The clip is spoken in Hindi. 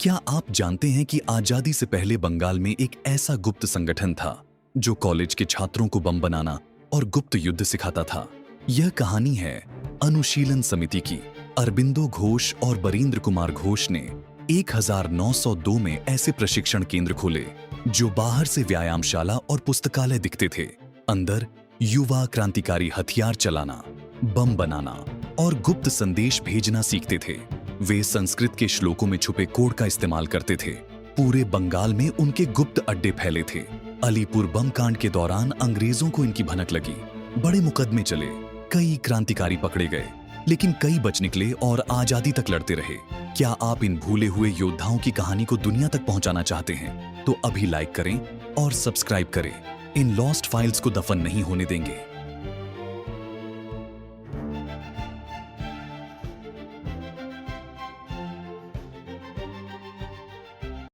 क्या आप जानते हैं कि आजादी से पहले बंगाल में एक ऐसा गुप्त संगठन था जो कॉलेज के छात्रों को बम बनाना और गुप्त युद्ध सिखाता था? यह कहानी है अनुशीलन समिति की। अरबिंदो घोष और बरींद्र कुमार घोष ने 1902 में ऐसे प्रशिक्षण केंद्र खोले जो बाहर से व्यायामशाला और पुस्तकालय दिखते थे। अंदर युवा क्रांतिकारी हथियार चलाना, बम बनाना और गुप्त संदेश भेजना सीखते थे। वे संस्कृत के श्लोकों में छुपे कोड का इस्तेमाल करते थे। पूरे बंगाल में उनके गुप्त अड्डे फैले थे। अलीपुर बम कांड के दौरान अंग्रेजों को इनकी भनक लगी। बड़े मुकदमे चले, कई क्रांतिकारी पकड़े गए, लेकिन कई बच निकले और आजादी तक लड़ते रहे। क्या आप इन भूले हुए योद्धाओं की कहानी को दुनिया तक पहुंचाना चाहते हैं? तो अभी लाइक करें और सब्सक्राइब करें। इन लॉस्ट फाइल्स को दफन नहीं होने देंगे।